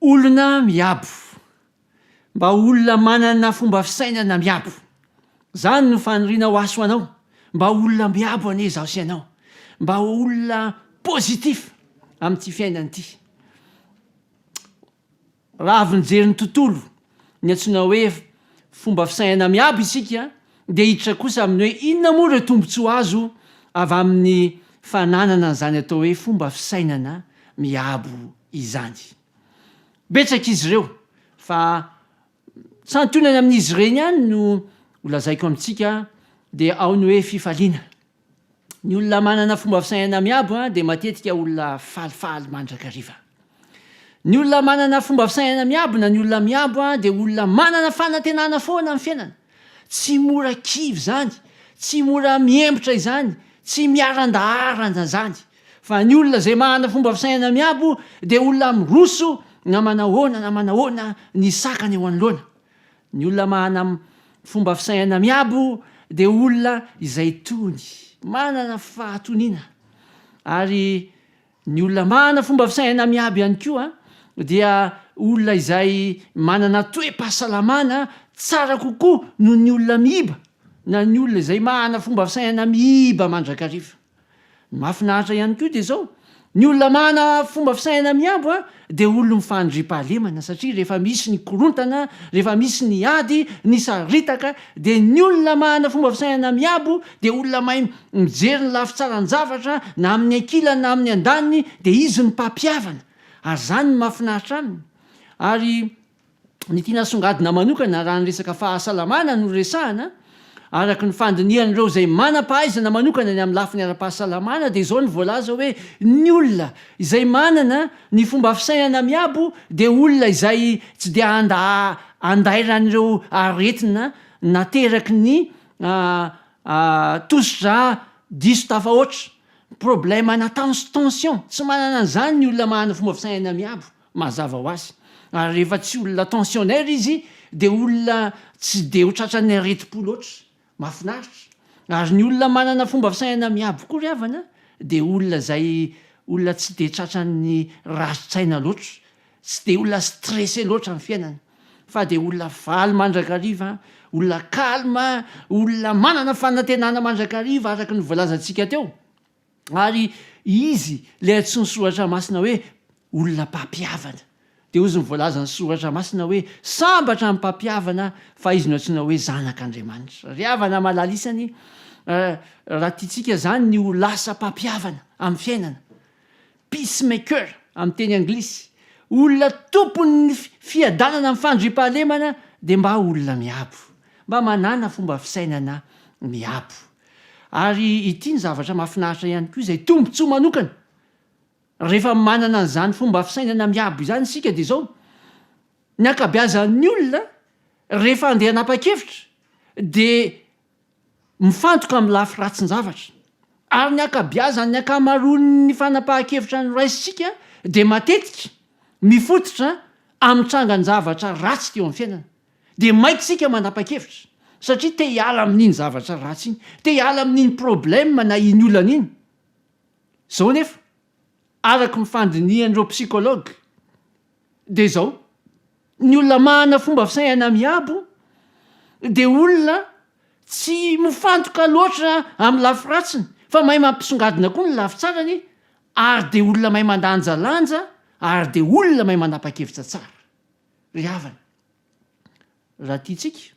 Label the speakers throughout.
Speaker 1: olona miabo mba olona manana fomba fisainana miabo zany no faniriana ho aso anao mba olona miabo ane zaho sy anao mba olona pozitif amin'ity fiainana ity raha avy nijery ny tontolo ny antsoina hoe fomba fisainana miabo isika dia hiditra kosa amin'ny hoe inona moa ireo tombontsoa azo avy amin'ny fananana zany atao hoe fomba fisainana miabo izany betsaka izy ireo fa santonany amin'izy ireny ihany no holazaiko amintsika dia ao ny hoe fifaliana ny olona manana fomba fisainana miabo dia matetika olona falifaly mandrakariva ny olona manana fomba fisainana miabo na ny olona miabo dia olona manana fanantenana foana amin'ny fiainana tsy mora kivy zany tsy mora miembotra izany tsy miarandaharana zany fa ny olona zay manana fomba fisainana miabo dia olona miroso na manahoana ny sakany eo anoloana ny olona manana fomba fisainana miabo dia olona izay tony manana fahatoniana ary ny olona manana fomba fisainana miabo ihany koa dia olona izay manana toe-pahasalamana tsara kokoa noho ny olona miiba na ny olona izay manana fomba fisainana miiba mandrakariva mahafinaritra ihany koa dia zao ny olona manana fomba fisainana miabo dia olona mifandrim-pahalemana satria rehefa misy ny korontana rehefa misy ny ady ny saritaka dia ny olona manana fomba fisainana miabo dia olona mahay mijery ny lafitsaran'ny zavatra na amin'ny ankilany na amin'ny andaniny dia izy ny mpampiavana ary zany ny mahafinaritra aminy ary ny tiana songadina manokana raha ny resaka fahasalamana no resahana araky ny fandinihan'ireo zay manam-pahaizana manokana ny amin'ny lafiny ara-pahasalamana dia izao ny voalaza hoe ny olona izay manana ny fomba fisainana miabo dia olona izay tsy dia andairan'ireo aretina nateraky ny tositra diso tafahoatra problème na tension tsy manana an'izany ny olona manana fomba fisainana miabo mazava ho azy ary rehefa tsy olona tensionnaire izy dia olona tsy dia ho tratran'ny areti-po loatra mahafinaritra ary ny olona manana fomba fisainana miabo koa ry havana dia olona zay olona tsy dia tratran'ny raso-tsaina loatra tsy dia olona stressé loatra amin'ny fiainana fa dia olona valy mandrakariva olona kalma olona manana fanantenana mandrakariva araky ny voalazantsika teo ary izy lay tsy ny soratra masina hoe olona mpampiavana dia ozy ny voalaza ny soratra masina hoe sambatra amin'ny mpampiavana fa izy no antsoina hoe zanak'Andriamanitra ry havana malalisany raha tiatsika zany ny ho lasa mpampiavana amin'ny fiainana peacemaker amin'ny teny anglisy olona tompony fiadanana amin'ny fandrim-pahalemana dia mba olona miabo mba manana fomba fisainana miabo ary ity ny zavatra mahafinaritra ihany koa izay tombontsoa manokana rehefa manana an'izany fomba fisainana miabo izany isika dia zao ny akabeazan'ny olona rehefa andeha hanapa-kevitra dia mifantoka amin'ny lafy ratsin-javatra ary ny akabeazany akamaroany ny fanapahan-kevitra ny raisitsika dia matetika mifototra amin'ny trangan-javatra ratsy teo amin'ny fiainana dia maikitsika manapa-kevitra satria te hiala amin'iny zavatra ratsy iny te hiala amin'iny problème na iny olana iny zao nefa araky mifandinihan'ireo psikologa dia zao ny olona manana fomba fisainana miabo dia olona tsy mifantoka loatra amin'ny lafy ratsiny fa mahay mampisongadina koa ny lafy tsarany ary dia olona mahay mandanjalanja ary dia olona mahay manapa-kevitra tsara ry havana raha tiatsika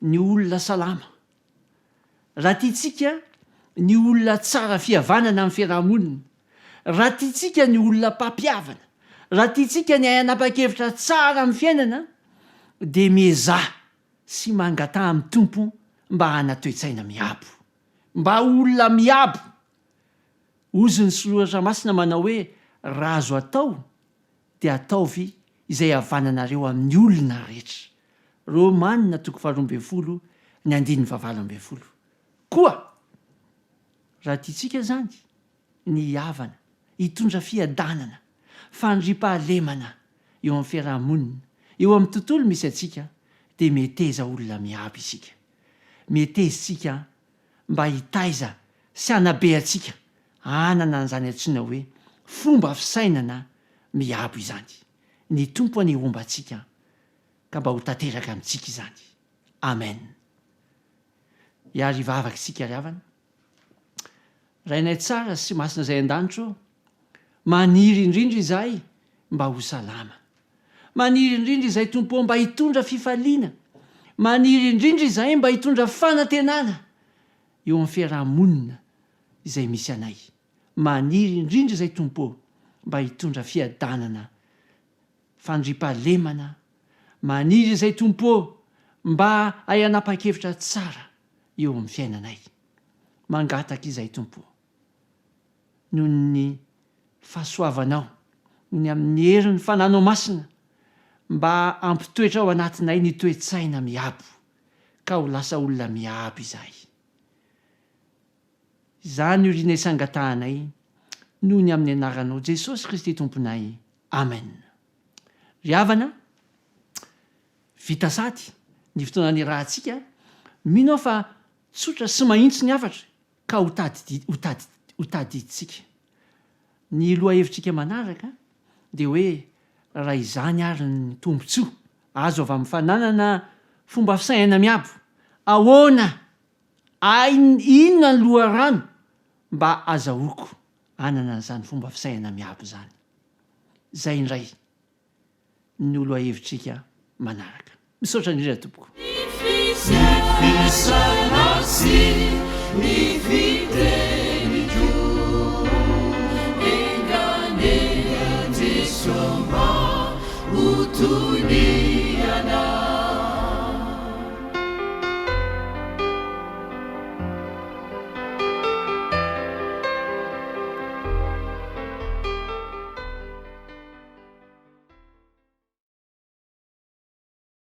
Speaker 1: ny olona salama raha tiatsika ny olona tsara fihavanana amin'ny fiarahamonina raha tiatsika ny olona mpampiavana raha tiatsika ny hanapa-kevitra tsara amin'ny fiainana dia mihezaha sy mangataha amin'ny tompo mba hanatoetsaina miabo mba olona miabo ozy ny soratra masina manao hoe raha azo atao dia ataovy izay havananareo amin'ny olona rehetra Romanina 12 ny 9:20 koa raha tiatsika zany ny havana hitondra fiadanana fandrim-pahalemana eo amin'ny fiarahamonina eo amin'ny tontolo misy atsika dia meteza olona miabo isika metezitsika mba hitaiza sy hanabe atsika anana an'izany antsoina hoe fomba fisainana miabo izany ny tompo any omba antsika ka mba ho tanteraka amintsika izany. Amen. Iary vavaka isika ry havana, rainay tsara sy masina izay an-danitro, maniry indrindra izahay mba ho salama, maniry indrindra izay tompo mba hitondra fifaliana, maniry indrindra izahay mba hitondra fanantenana eo amin'ny fiarahamonina izay misy anay, maniry indrindra izay tompo mba hitondra fiadanana, fandripahalemana, maniry izay tompo mba hay anapa-kevitra tsara eo amin'ny fiainanay. Mangataka izay tompo noho ny fahasoavanao, ny amin'ny herin'ny fananao masina, mba ampitoetra ao anatinay ny toe-tsaina miabo, ka ho lasa olona miabo izahay. Izany io rinay sangatahanay noho ny amin'ny anaranao Jesosy Kristy tomponay. Amen. Ry havana, vita sady ny fotoana ny rahantsika, mino aho fa tsotra sy mahitsy ny hafatra ka ho tadiditsika. Ny loha-hevitrika manaraka dia hoe raha izany ary ny tombontsoa azo avy amin'ny fananana fomba fisaina miabo, ahoana inona ny loharano mba azahoako anana izany fomba fisaina miabo izany. Zay indray ny loha-hevitrika manaraka. Misaotra indrindra tompoko.